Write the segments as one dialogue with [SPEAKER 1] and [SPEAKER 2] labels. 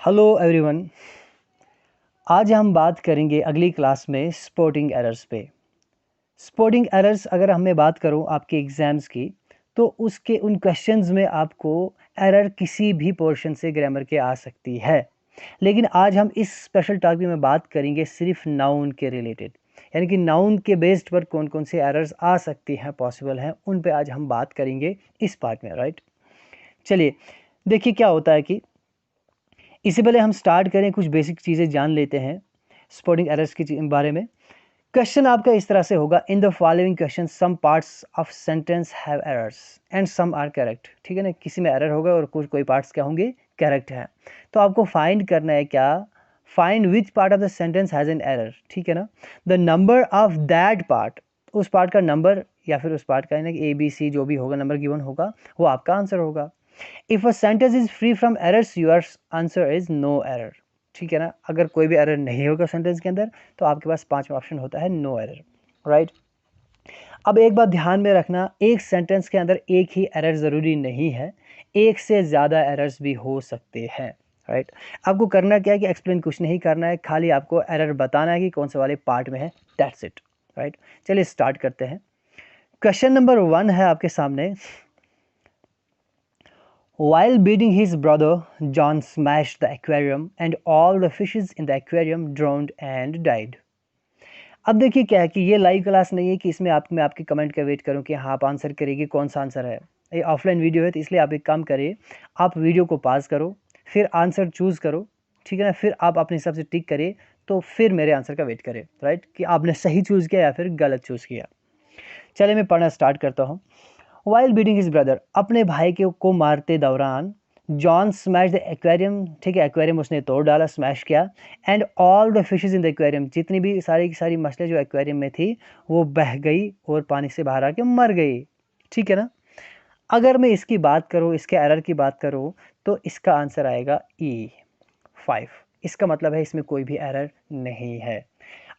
[SPEAKER 1] Hello everyone. आज हम बात करेंगे अगली क्लास में स्पोर्टिंग एरर्स पे। स्पोर्टिंग एरर्स अगर हमें बात करूं आपके एग्ज़ाम्स की, तो उसके उन क्वेश्चंस में आपको एरर किसी भी पोर्शन से ग्रामर के आ सकती है। लेकिन आज हम इस स्पेशल टॉपिक में बात करेंगे सिर्फ नाउन के रिलेटेड, यानी कि नाउन के बेस्ड पर कौन कौन से एरर्स आ सकती हैं, पॉसिबल हैं, उन पे आज हम बात करेंगे इस पार्ट में, राइट। चलिए देखिए क्या होता है कि इससे पहले हम स्टार्ट करें, कुछ बेसिक चीज़ें जान लेते हैं स्पोर्टिंग एरर्स के बारे में। क्वेश्चन आपका इस तरह से होगा, in the following question some parts of sentence have errors and some are correct. ठीक है ना, किसी में एरर होगा और कुछ कोई पार्ट्स क्या होंगे, करेक्ट हैं। तो आपको फाइंड करना है क्या, find which part of the sentence has an error. ठीक है ना, the number of that part, उस पार्ट का नंबर या फिर उस पार्ट का ना कि ABC जो भी होगा नंबर गिवन होगा वो आपका आंसर होगा। If a sentence is free from errors your answer is no error. ठीक है ना, अगर कोई भी एरर नहीं होगा सेंटेंस के अंदर तो आपके पास पांचवा ऑप्शन होता है नो एरर, राइट। अब एक बात ध्यान में रखना, एक सेंटेंस के अंदर एक ही एरर ज़रूरी नहीं है, एक से ज़्यादा एरर्स भी हो सकते हैं, राइट। आपको करना क्या है कि एक्सप्लेन कुछ नहीं करना है, खाली आपको एरर बताना है कि कौन से वाले पार्ट में है, दैट्स इट, राइट। चलिए स्टार्ट करते हैं। क्वेश्चन नंबर 1 है आपके सामने। While beating his brother, John smashed the aquarium and all the fishes in the aquarium drowned and died. अब देखिए क्या है कि ये लाइव क्लास नहीं है कि इसमें मैं आपके कमेंट का वेट करूं कि हाँ आप आंसर करिए कौन सा आंसर है। ये ऑफलाइन वीडियो है, तो इसलिए आप एक काम करिए, आप वीडियो को पॉज करो, फिर आंसर चूज़ करो, ठीक है ना, फिर आप अपने हिसाब से टिक करिए, तो फिर मेरे आंसर का वेट करें, राइट, कि आपने सही चूज़ किया या फिर गलत चूज़ किया। चलिए मैं पढ़ना स्टार्ट करता हूँ। वाइल बीटिंग हिज ब्रदर, अपने भाई के को मारते दौरान, जॉन स्मैश द एक्वेरियम, ठीक है, एक्वेरियम उसने तोड़ डाला, स्मैश किया, and all the fishes in the aquarium, जितनी भी सारी की सारी मछलियाँ जो एक्वेरियम में थी वो बह गई और पानी से बाहर आके मर गई। ठीक है ना, अगर मैं इसकी बात करूँ, इसके एरर की बात करूँ, तो इसका आंसर आएगा E5। इसका मतलब है इसमें कोई भी एरर नहीं है।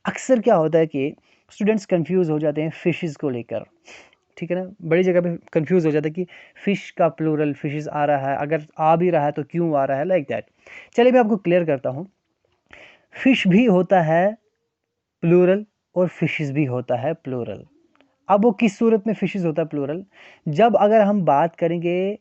[SPEAKER 1] अक्सर क्या होता है कि स्टूडेंट्स कंफ्यूज हो जाते हैं फिशेस को लेकर, ठीक है ना, बड़ी जगह पे कंफ्यूज हो जाता है कि फ़िश का प्लूरल फिशेस आ रहा है, अगर आ भी रहा है तो क्यों आ रहा है, लाइक दैट। चलिए मैं आपको क्लियर करता हूँ, फिश भी होता है प्लूरल और फिशेस भी होता है प्लूरल। अब वो किस सूरत में फिशेस होता है प्लूरल, जब अगर हम बात करेंगे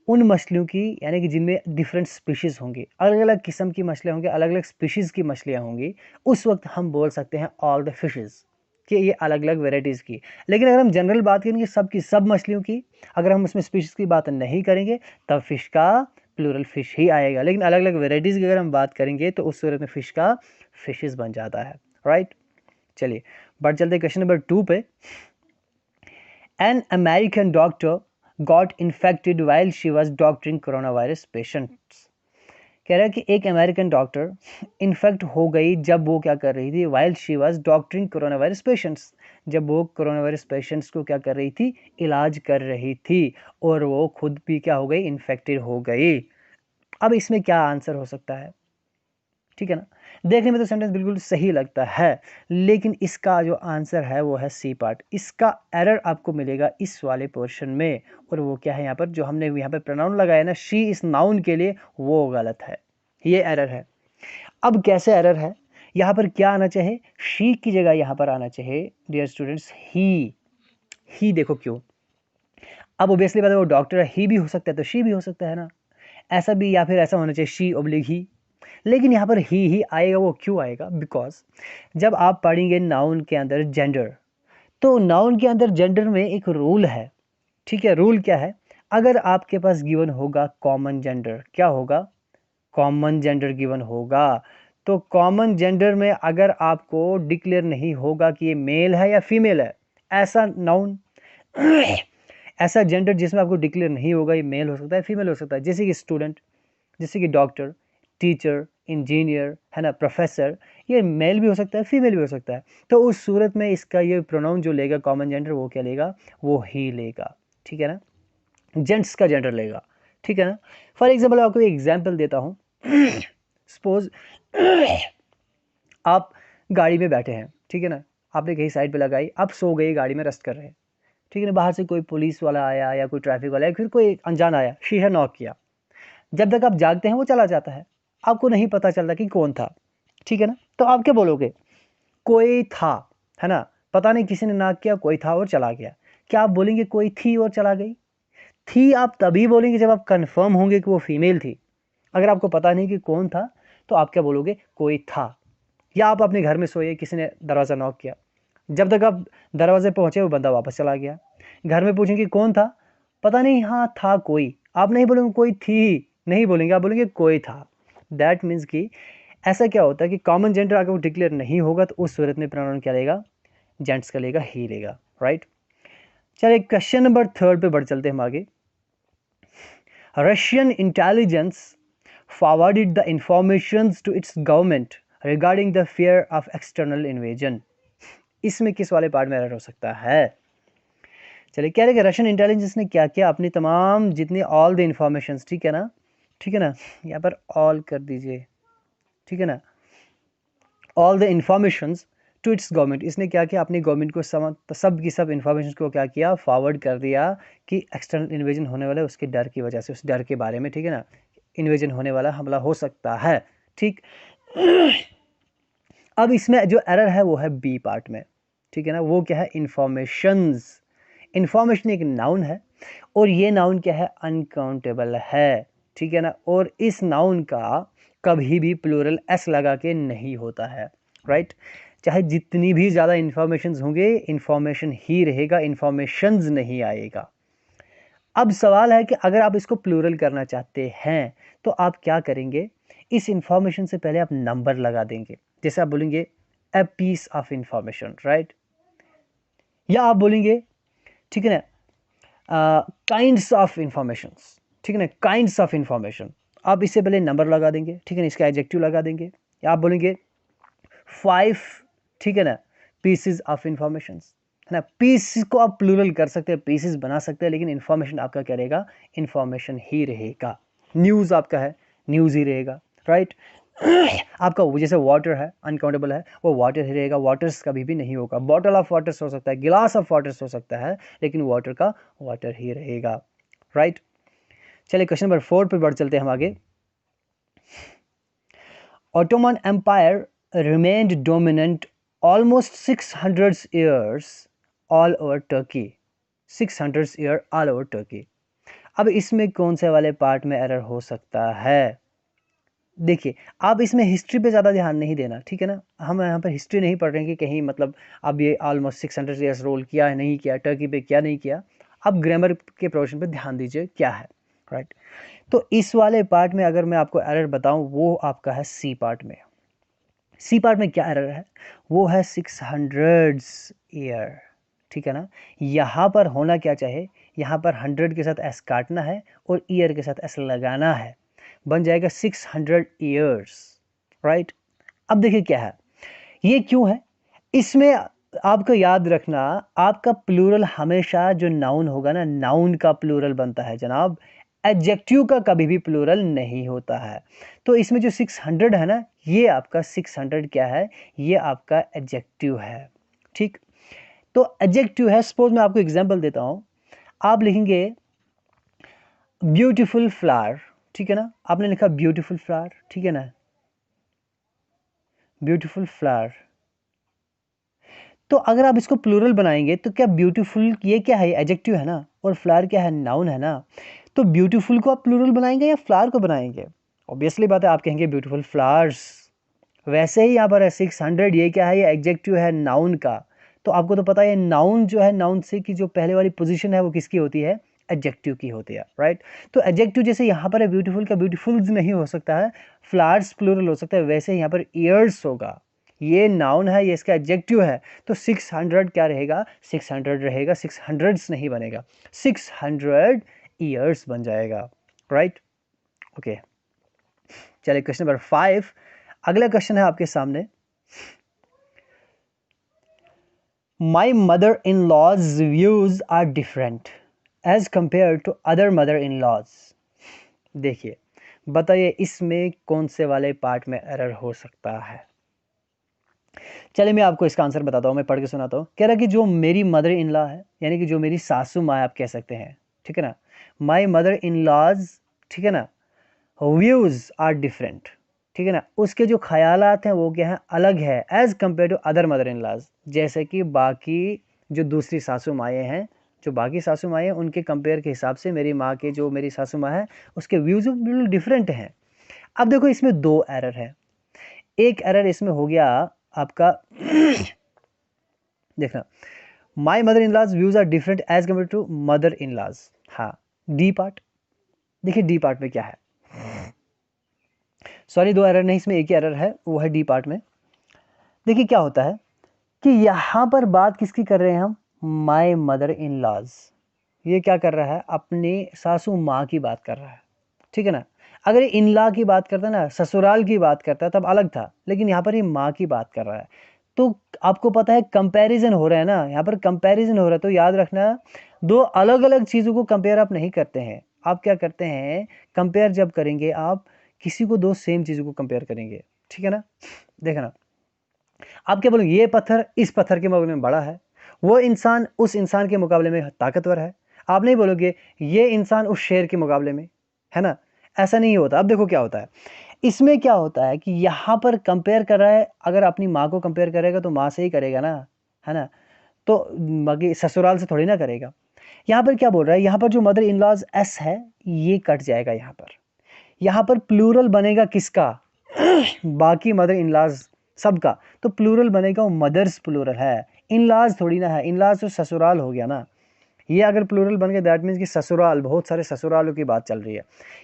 [SPEAKER 1] उन मछलियों की, यानी कि जिनमें डिफरेंट स्पीशीज़ होंगी, अलग अलग किस्म की मछलियाँ होंगी, अलग अलग स्पीशीज़ की मछलियाँ होंगी, उस वक्त हम बोल सकते हैं ऑल द फिशेस, कि ये अलग अलग वेराइटीज़ की। लेकिन अगर हम जनरल बात करेंगे सब की सब मछलियों की, अगर हम उसमें स्पीशीज़ की बात नहीं करेंगे, तब फिश का प्लूरल फिश ही आएगा। लेकिन अलग अलग वेराइटीज़ की अगर हम बात करेंगे तो उस सूरत में फिश का फिशेस बन जाता है, राइट। चलिए बढ़ चलते क्वेश्चन नंबर 2 पे। An American doctor got infected while she was doctoring coronavirus patients. कह रहा है कि एक अमेरिकन डॉक्टर इन्फेक्ट हो गई जब वो क्या कर रही थी, while she was doctoring corona virus patients, जब वो कोरोना वायरस पेशेंट्स को क्या कर रही थी, इलाज कर रही थी, और वो खुद भी क्या हो गई, इन्फेक्टेड हो गई। अब इसमें क्या आंसर हो सकता है, ठीक है ना, देखने में तो सेंटेंस बिल्कुल सही लगता है, लेकिन इसका जो आंसर है वो है सी पार्ट। इसका एरर आपको मिलेगा इस वाले पोर्शन में, और वो क्या है, यहाँ पर जो हमने यहाँ पर प्रोनाउन लगाया ना शी इस नाउन के लिए, वो गलत है, ये एरर है। अब कैसे एरर है, यहाँ पर क्या आना चाहिए, शी की जगह यहाँ पर आना चाहिए डियर स्टूडेंट्स ही देखो क्यों, अब ओबियसली बात है वो डॉक्टर है, ही भी हो सकता है तो शी भी हो सकता है ना, ऐसा भी, या फिर ऐसा होना चाहिए शी ओब्लिक ही, लेकिन यहाँ पर ही आएगा। वो क्यों आएगा, बिकॉज जब आप पढ़ेंगे नाउन के अंदर जेंडर, तो नाउन के अंदर जेंडर में एक रूल है, ठीक है। रूल क्या है, अगर आपके पास गिवन होगा कॉमन जेंडर, क्या होगा, कॉमन जेंडर गिवन होगा, तो कॉमन जेंडर में अगर आपको डिक्लेयर नहीं होगा कि ये मेल है या फीमेल है, ऐसा नाउन ऐसा जेंडर जिसमें आपको डिक्लेयर नहीं होगा, ये मेल हो सकता है फीमेल हो सकता है, जैसे कि स्टूडेंट, जैसे कि डॉक्टर, टीचर, इंजीनियर, है ना, प्रोफेसर, ये मेल भी हो सकता है फीमेल भी हो सकता है। तो उस सूरत में इसका ये प्रोनाउन जो लेगा कॉमन जेंडर, वो क्या लेगा, वो ही लेगा, ठीक है ना, जेंट्स का जेंडर लेगा, ठीक है ना। फॉर एग्जाम्पल आपको एक एग्जाम्पल देता हूँ। सपोज आप गाड़ी में बैठे हैं, ठीक है ना, आपने कहीं साइड पे लगाई, आप सो गए, गाड़ी में रेस्ट कर रहे हैं, ठीक है ना, बाहर से कोई पुलिस वाला आया या कोई ट्रैफिक वाला या फिर कोई अनजान आया, शीशा नॉक किया, जब तक आप जागते हैं वो चला जाता है, आपको नहीं पता चलता कि कौन था, ठीक है ना। तो आप क्या बोलोगे, कोई था, है ना, पता नहीं किसी ने नाक किया, कोई था और चला गया। क्या आप बोलेंगे कोई थी और चला गई? थी आप तभी बोलेंगे जब आप कंफर्म होंगे कि वो फीमेल थी। अगर आपको पता नहीं कि कौन था तो आप क्या बोलोगे, कोई था। या आप अपने घर में सोए, किसी ने दरवाज़ा नॉक किया, जब तक आप दरवाजे पहुंचे वो बंदा वापस चला गया। घर में पूछेंगे कौन था, पता नहीं, हाँ था कोई। आप नहीं बोलेंगे कोई थी, नहीं बोलेंगे, आप बोलेंगे कोई था। दैट मीन्स कि ऐसा क्या होता है कि कॉमन जेंडर अगर वो डिक्लेयर नहीं होगा तो उस सूरत में प्रोनाउन क्या लेगा, जेंट्स का लेगा, ही लेगा, राइट। चलिए क्वेश्चन नंबर 3 पे बढ़ चलते हैं हम आगे। Russian intelligence forwarded the informations to its government regarding the fear of external invasion। इसमें किस वाले पार्ट में एरर हो सकता है? चलिए क्या है कि रशियन इंटेलिजेंस ने क्या किया, अपनी तमाम जितनी ऑल द इंफॉर्मेशंस, ठीक है ना, ठीक है ना, यहाँ पर ऑल कर दीजिए, ठीक है ना, all the informations to its government, इसने क्या किया, अपनी गवर्नमेंट को सब की सब इंफॉर्मेशन को क्या किया, फॉरवर्ड कर दिया कि एक्सटर्नल इन्वेजन होने वाला है, उसके डर की वजह से, उस डर के बारे में, ठीक है ना, इन्वेजन होने वाला, हमला हो सकता है, ठीक। अब इसमें जो एरर है वो है बी पार्ट में, ठीक है ना, वो क्या है, इंफॉर्मेशंस। इंफॉर्मेशन एक नाउन है और ये नाउन क्या है, अनकाउंटेबल है, ठीक है ना, और इस नाउन का कभी भी प्लूरल एस लगा के नहीं होता है, राइट। चाहे जितनी भी ज़्यादा इंफॉर्मेशंस होंगे, इंफॉर्मेशन ही रहेगा, इंफॉर्मेशंस नहीं आएगा। अब सवाल है कि अगर आप इसको प्लूरल करना चाहते हैं तो आप क्या करेंगे, इस इंफॉर्मेशन से पहले आप नंबर लगा देंगे, जैसे आप बोलेंगे a piece of information, right, या आप बोलेंगे, ठीक है ना, काइंड्स ऑफ इंफॉर्मेशंस, ठीक है ना, काइंड्स ऑफ इंफॉर्मेशन, आप इससे पहले नंबर लगा देंगे, ठीक है ना, इसका एडजेक्टिव लगा देंगे, या आप बोलेंगे 5, ठीक है ना, पीसेस ऑफ इंफॉर्मेशंस, है ना, पीस को आप प्लूरल कर सकते हैं, पीसेस बना सकते हैं, लेकिन इंफॉर्मेशन आपका क्या रहेगा, इंफॉर्मेशन ही रहेगा। न्यूज़ आपका है, न्यूज़ ही रहेगा, राइट। आपका जैसे वाटर है, अनकाउंटेबल है, वो वाटर ही रहेगा, वाटर्स कभी भी नहीं होगा। बॉटल ऑफ वाटर्स हो सकता है, गिलास ऑफ वाटर्स हो सकता है, लेकिन वाटर का वाटर ही रहेगा, राइट। चलिए क्वेश्चन नंबर 4 पे बढ़ चलते हैं हम आगे। Ottoman Empire remained dominant almost 600 years all over Turkey। 600 year all over Turkey। अब इसमें कौन से वाले पार्ट में एरर हो सकता है? देखिए, आप इसमें हिस्ट्री पे ज़्यादा ध्यान नहीं देना, ठीक है ना, हम यहाँ पर हिस्ट्री नहीं पढ़ रहे हैं कि कहीं मतलब अब ये ऑलमोस्ट 600 ईयर्स रोल किया है, नहीं किया, टर्की पे क्या नहीं किया। आप ग्रामर के प्रोविजन पे ध्यान दीजिए क्या है, राइट। तो इस वाले पार्ट में अगर मैं आपको एरर बताऊं, वो आपका है सी पार्ट में। सी पार्ट में क्या एरर है, वो है 600 ईयर, ठीक है ना। यहाँ पर होना क्या चाहे, यहाँ पर 100 के साथ एस काटना है और ईयर के साथ एस लगाना है, बन जाएगा 600 ईयर्स, राइट। अब देखिए क्या है, ये क्यों है, इसमें आपको याद रखना, आपका प्लूरल हमेशा जो नाउन होगा ना, नाउन का प्लूरल बनता है जनाब, एडजेक्टिव का कभी भी प्लूरल नहीं होता है। तो इसमें जो 600 है ना, ये आपका 600 क्या है, ये आपका एडजेक्टिव है, ठीक। तो एडजेक्टिव है, सपोज मैं आपको एग्जांपल देता हूं, आप लिखेंगे ब्यूटीफुल फ्लावर, ठीक है ना, आपने लिखा ब्यूटीफुल फ्लावर, ठीक है ना, ब्यूटीफुल फ्लावर। तो अगर आप इसको प्लूरल बनाएंगे तो क्या ब्यूटीफुल, ये क्या है, एडजेक्टिव है ना, और फ्लावर क्या है, नाउन है ना। तो ब्यूटीफुल को आप प्लूरल बनाएंगे या फ्लावर को बनाएंगे? ऑब्वियसली बात है, आप कहेंगे ब्यूटीफुल फ्लावर्स। वैसे ही यहाँ पर है 600, ये क्या है, ये एडजेक्टिव है नाउन का। तो आपको तो पता है नाउन जो है, नाउन से की जो पहले वाली पोजीशन है वो किसकी होती है, एडजेक्टिव की होती है, राइट। तो एडजेक्टिव जैसे यहाँ पर है ब्यूटीफुल का ब्यूटीफुल्स नहीं हो सकता है, फ्लावर्स प्लूरल हो सकता है, वैसे ही यहाँ पर ईयर्स होगा, ये नाउन है, ये इसका एडजेक्टिव है, तो 600 क्या रहेगा, 600 रहेगा, 600s नहीं बनेगा, 600 ईयर्स बन जाएगा, राइट। ओके, चलिए क्वेश्चन नंबर 5, अगला क्वेश्चन है आपके सामने। My mother in law's views are different as compare to other mother in laws. देखिए, बताइए इसमें कौन से वाले पार्ट में एरर हो सकता है। चलिए मैं आपको इसका आंसर बताता हूँ, मैं पढ़ के सुनाता हूँ। कह रहा कि जो मेरी मदर इन लॉ है, यानी कि जो मेरी सासू माँ आप कह सकते हैं, ठीक है ना, माई मदर इन लॉज, ठीक है ना, व्यूज आर डिफरेंट, ठीक है ना, उसके जो ख्यालात हैं वो क्या है, अलग है as compare to other mother in laws. जैसे कि बाकी जो दूसरी सासू माएँ हैं, जो बाकी सासू माएँ हैं उनके कंपेयर के हिसाब से मेरी माँ के जो मेरी सासू माँ है उसके व्यूज़ बिल्कुल डिफरेंट हैं। अब देखो इसमें 2 एरर है। एक एरर इसमें हो गया आपका देखना, my mother in law's views are different as compare to mother in laws. हाँ, डी पार्ट देखिए, डी पार्ट में क्या है, सॉरी 2 एरर नहीं, इसमें एक ही एरर है, वो है डी पार्ट में। देखिए क्या होता है कि यहाँ पर बात किसकी कर रहे हैं हम, माय मदर इन लॉज। ये क्या कर रहा है, अपनी सासू माँ की बात कर रहा है, ठीक है ना। अगर ये इन लॉ की बात करता ना, ससुराल की बात करता तब अलग था, लेकिन यहाँ पर ये माँ की बात कर रहा है। तो आपको पता है कंपैरिजन हो रहा है ना, यहाँ पर कंपैरिजन हो रहा है, तो याद रखना 2 अलग अलग चीज़ों को कंपेयर आप नहीं करते हैं। आप क्या करते हैं, कंपेयर जब करेंगे आप किसी को 2 सेम चीज़ों को कंपेयर करेंगे, ठीक है ना। देखना, आप क्या बोलोगे, ये पत्थर इस पत्थर के मुकाबले में बड़ा है, वो इंसान उस इंसान के मुकाबले में ताकतवर है। आप नहीं बोलोगे ये इंसान उस शेर के मुकाबले में, है ना, ऐसा नहीं होता। अब देखो क्या होता है, इसमें क्या होता है कि यहाँ पर कंपेयर कर रहा है, अगर अपनी माँ को कंपेयर करेगा तो माँ से ही करेगा ना, है ना, तो बाकी ससुराल से थोड़ी ना करेगा। यहाँ पर क्या बोल रहा है, यहाँ पर जो मदर इन लॉज एस है ये कट जाएगा, यहाँ पर प्लूरल बनेगा किसका, बाकी मदर इन लॉज सबका, तो प्लूरल बनेगा वो मदर्स प्लूरल है, इन लॉज थोड़ी ना है, इन लॉज तो ससुराल हो गया ना। ये अगर प्लूरल बन गया दैट मीन्स कि ससुराल, बहुत सारे ससुरालों की बात चल रही है।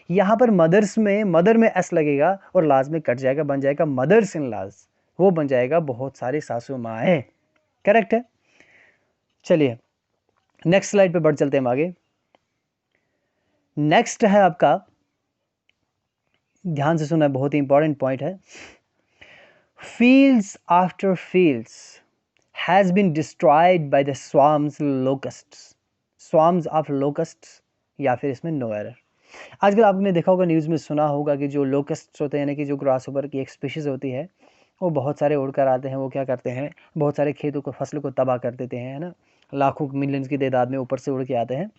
[SPEAKER 1] यहाँ पर मदर्स में मदर में एस लगेगा और लाज में कट जाएगा, बन जाएगा मदर्स इन लॉज, वो बन जाएगा बहुत सारी सासू माएँ। करेक्ट है। चलिए नेक्स्ट स्लाइड पे बढ़ चलते हैं हम आगे। नेक्स्ट है आपका, ध्यान से सुना, बहुत ही इंपॉर्टेंट पॉइंट है, fields after fields has been destroyed by the swarms of locusts, या फिर इसमें नो एरर। आजकल आपने देखा होगा, न्यूज़ में सुना होगा कि जो लोकस्ट होते हैं, यानी कि जो ग्रास ओवर की एक स्पीशीज होती है, वो बहुत सारे उड़कर आते हैं, वो क्या करते हैं, बहुत सारे खेतों को, फसलों को तबाह कर देते हैं, है ना, लाखों मिलियंस की तादाद में ऊपर से उड़ के आते हैं।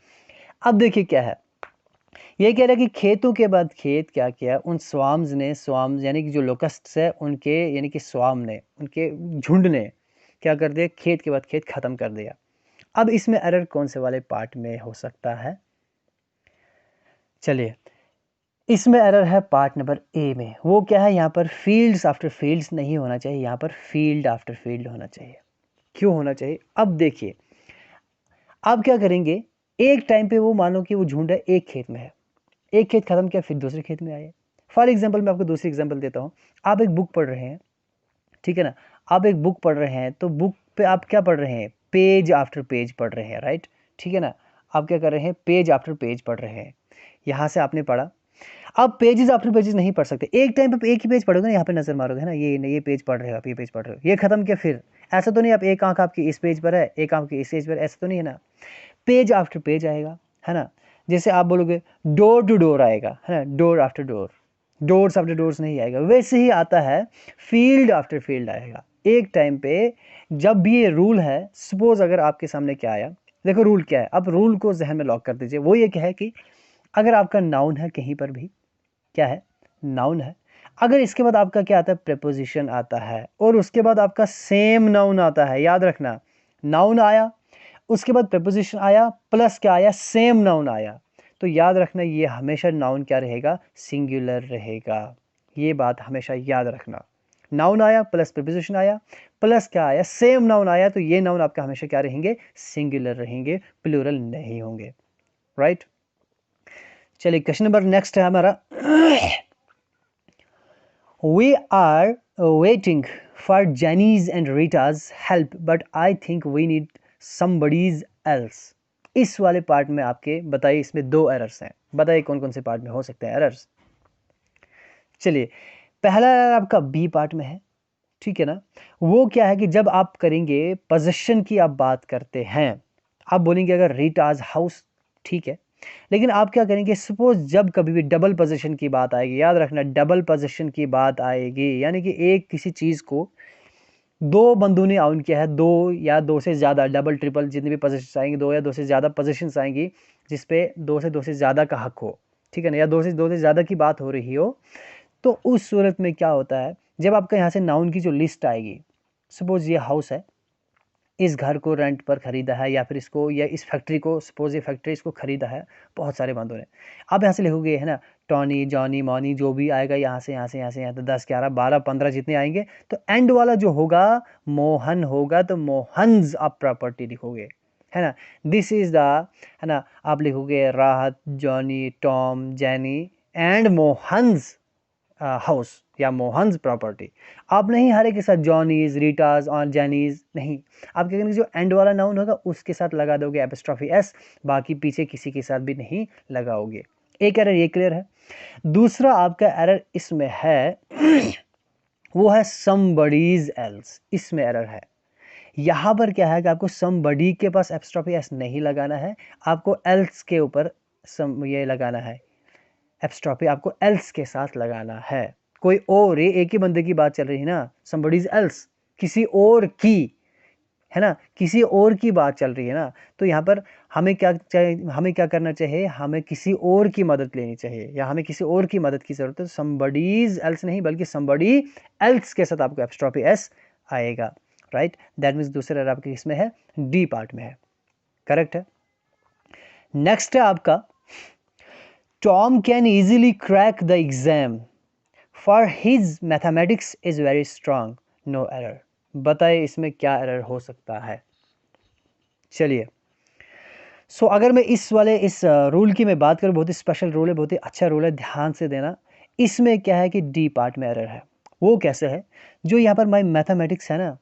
[SPEAKER 1] अब देखिए क्या है, ये कह रहा है कि खेतों के बाद खेत क्या किया, उन स्वाम्स यानी कि जो लोकस्ट्स है उनके, यानी कि स्वाम ने, उनके झुंड ने क्या कर दिया, खेत के बाद खेत खत्म कर दिया। अब इसमें एरर कौन से वाले पार्ट में हो सकता है, चलिए इसमें एरर है पार्ट नंबर ए में। वो क्या है, यहाँ पर फील्ड्स आफ्टर फील्ड्स नहीं होना चाहिए, यहाँ पर फील्ड आफ्टर फील्ड होना चाहिए। क्यों होना चाहिए, अब देखिए आप क्या करेंगे, एक टाइम पे वो मानो कि वो झुंड है एक खेत में है, एक खेत खत्म किया फिर दूसरे खेत में आए। फॉर एग्जाम्पल मैं आपको दूसरी एग्जाम्पल देता हूँ, आप एक बुक पढ़ रहे हैं, ठीक है ना, आप एक बुक पढ़ रहे हैं, तो बुक पे आप क्या पढ़ रहे हैं, पेज आफ्टर पेज पढ़ रहे हैं, राइट, ठीक है ना, आप क्या कर रहे हैं, पेज आफ्टर पेज पढ़ रहे हैं। यहाँ से आपने पढ़ा, आप पेजेस आफ्टर पेजेस नहीं पढ़ सकते, एक टाइम पे एक ही पेज पढ़ोगे ना, यहाँ पे नजर मारोगे, है ना, ये पेज पढ़ रहे हो आप, ये पेज पढ़ रहे हो, ये खत्म किया फिर, ऐसा तो नहीं आप एक आंख आपकी इस पेज पर है, एक आंख की इस पेज पर, ऐसा तो नहीं है ना, पेज आफ्टर पेज आएगा, है ना। जैसे आप बोलोगे डोर टू डोर आएगा, है ना, door after door, doors after doors नहीं आएगा, वैसे ही आता है फील्ड आफ्टर फील्ड आएगा एक टाइम पे। जब भी ये रूल है, सपोज अगर आपके सामने क्या आया, देखो रूल क्या है, अब रूल को जहन में लॉक कर दीजिए। वो ये क्या है कि अगर आपका नाउन है, कहीं पर भी क्या है, नाउन है, अगर इसके बाद आपका क्या आता है, प्रेपोजिशन आता है, और उसके बाद आपका सेम नाउन आता है, याद रखना, नाउन आया, उसके बाद प्रेपोजिशन आया, प्लस क्या आया, सेम नाउन आया, तो याद रखना ये हमेशा नाउन क्या रहेगा, सिंगुलर रहेगा। ये बात हमेशा याद रखना, नाउन आया प्लस प्रेपोजिशन आया प्लस क्या आया, सेम नाउन आया, तो ये नाउन आपका हमेशा क्या रहेंगे, सिंगुलर रहेंगे, प्लूरल नहीं होंगे, राइट। चलिए क्वेश्चन नंबर नेक्स्ट है हमारा, we are waiting for Jenny's and Rita's help but I think we need somebody's else. इस वाले पार्ट में आपके बताइए, इसमें 2 एरर्स हैं, बताइए कौन कौन से पार्ट में हो सकते हैं एरर्स। चलिए पहला एरर आपका बी पार्ट में है, ठीक है ना। वो क्या है कि जब आप करेंगे पोजीशन की आप बात करते हैं, आप बोलेंगे अगर रीटाज हाउस, ठीक है, लेकिन आप क्या करेंगे, सपोज जब कभी भी डबल पोजीशन की बात आएगी, याद रखना डबल पोजीशन की बात आएगी, यानी कि एक किसी चीज़ को 2 बंदों ने आउन किया है, 2 या 2 से ज़्यादा, डबल ट्रिपल जितनी भी पोजीशन आएंगी, 2 या 2 से ज़्यादा पोजीशंस आएंगी जिसपे 2 से ज़्यादा का हक हो, ठीक है ना, या 2 से ज़्यादा की बात हो रही हो, तो उस सूरत में क्या होता है, जब आपका यहाँ से नाउन की जो लिस्ट आएगी, सपोज ये हाउस है, इस घर को रेंट पर खरीदा है, या फिर इसको, या इस फैक्ट्री को, सपोज ये फैक्ट्री इसको खरीदा है बहुत सारे बंदों ने। आप यहाँ से लिखोगे है ना, टॉनी, जॉनी, मॉनी, जो भी आएगा यहाँ से यहाँ से यहाँ से यहाँ, तो 10, 11, 12, 15 जितने आएंगे, तो एंड वाला जो होगा मोहन होगा, तो मोहन्स आप प्रॉपर्टी लिखोगे, है ना। दिस इज द, है ना, आप लिखोगे Rahat, Johnny, Tom, Jenny and Mohan's house या मोहन्स प्रॉपर्टी। आप नहीं हर एक के साथ जॉनीज, रीटाज और जैनीज नहीं, आप क्या करेंगे, जो एंड वाला नाउन होगा उसके साथ लगा दोगे एपिस्ट्रॉफी एस, बाकी पीछे किसी के साथ भी नहीं लगाओगे। एक एरर ये क्लियर है। दूसरा आपका एरर इसमें है वो है समबडीज एल्स, इसमें एरर है। यहाँ पर क्या है कि आपको समबडी के पास एपिस्ट्रॉफी एस नहीं लगाना है, आपको एल्स के ऊपर ये लगाना है, एपिस्ट्रॉफी आपको एल्स के साथ लगाना है। कोई और, ये एक ही बंदे की बात चल रही है ना, समबडीज एल्स, किसी और की, है ना, किसी और की बात चल रही है ना, तो यहाँ पर हमें क्या चाहिए, हमें क्या करना चाहिए, हमें किसी और की मदद लेनी चाहिए, या हमें किसी और की मदद की जरूरत है। समबडीज एल्स नहीं, बल्कि समबडी एल्स के साथ आपको एपिस्ट्रॉफी एस आएगा, राइट। दैट मीन्स दूसरा एरर आपके इसमें है, डी पार्ट में है, करेक्ट है। नेक्स्ट है आपका, Tom can easily crack the exam, for his mathematics is very strong. No error. बताइए इसमें क्या एरर हो सकता है। चलिए, अगर मैं इस रूल की मैं बात करूँ, बहुत ही स्पेशल रूल है, बहुत ही अच्छा रूल है, ध्यान से देना। इसमें क्या है कि डी पार्ट में एरर है। वो कैसे है, जो यहाँ पर माई मैथमेटिक्स है ना,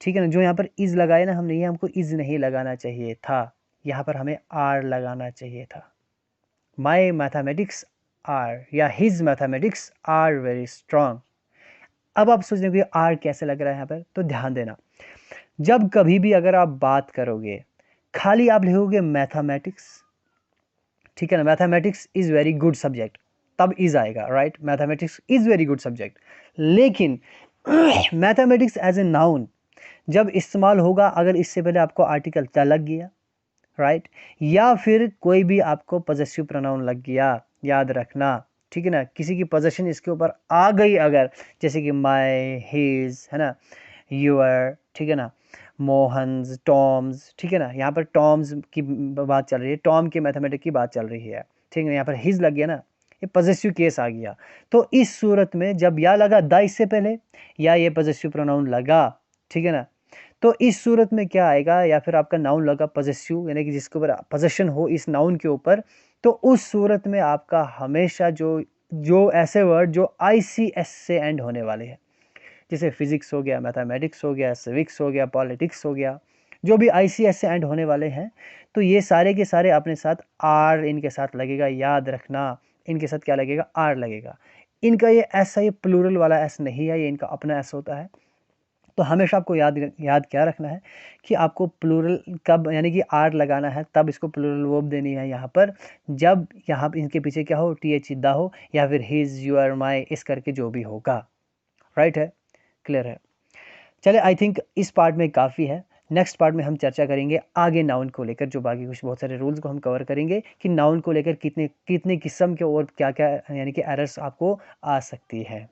[SPEAKER 1] ठीक है ना, जो यहाँ पर इज लगाए ना हमने, ये हमको इज नहीं लगाना चाहिए था, यहाँ पर हमें आर लगाना चाहिए था। माई मैथमेटिक्स आर या his mathematics are very strong. अब आप सोच रहे हो आर कैसे लग रहा है यहाँ पर, तो ध्यान देना, जब कभी भी अगर आप बात करोगे, खाली आप लिखोगे मैथमेटिक्स, ठीक है ना, mathematics is very good subject, तब इज आएगा, right, mathematics is very good subject. लेकिन मैथमेटिक्स एज ए नाउन जब इस्तेमाल होगा, अगर इससे पहले आपको आर्टिकल द लग गया, राइट, या फिर कोई भी आपको पॉजेसिव प्रोनाउन लग गया, याद रखना, ठीक है ना, किसी की पोजेशन इसके ऊपर आ गई अगर, जैसे कि माय, हिज, है ना, यूर, ठीक है ना, मोहन्स, टॉम्स, ठीक है ना, यहाँ पर टॉम्स की बात चल रही है, टॉम के मैथमेटिक्स की बात चल रही है, ठीक है, यहाँ पर हिज लग गया ना, ये पॉजेसिव केस आ गया। तो इस सूरत में जब या लगा द इससे पहले, या ये पॉजेसिव प्रोनाउन लगा, ठीक है ना, तो इस सूरत में क्या आएगा, या फिर आपका नाउन लगा पॉजेसिव, यानी कि जिसके ऊपर पोजेशन हो इस नाउन के ऊपर, तो उस सूरत में आपका हमेशा जो ऐसे वर्ड जो ICS से एंड होने वाले हैं, जैसे फिजिक्स हो गया, मैथमेटिक्स हो गया, सिविक्स हो गया, पॉलिटिक्स हो गया, जो भी ICS से एंड होने वाले हैं, तो ये सारे के सारे अपने साथ आर इनके साथ लगेगा, याद रखना, इनके साथ क्या लगेगा, आर लगेगा। इनका ये ऐसा, ये प्लूरल वाला एस नहीं है, ये इनका अपना एस होता है। तो हमेशा आपको याद क्या रखना है कि आपको प्लूरल कब, यानी कि आर लगाना है, तब इसको प्लूरल वर्ब देनी है यहाँ पर, जब यहाँ इनके पीछे क्या हो, TH दा हो, या फिर हिज, यूर, माई, इस करके जो भी होगा, राइट है, क्लियर है। चले, आई थिंक इस पार्ट में काफ़ी है। नेक्स्ट पार्ट में हम चर्चा करेंगे आगे नाउन को लेकर, जो बाकी कुछ बहुत सारे रूल्स को हम कवर करेंगे कि नाउन को लेकर कितने किस्म के और क्या क्या यानी कि एरर्स आपको आ सकती है।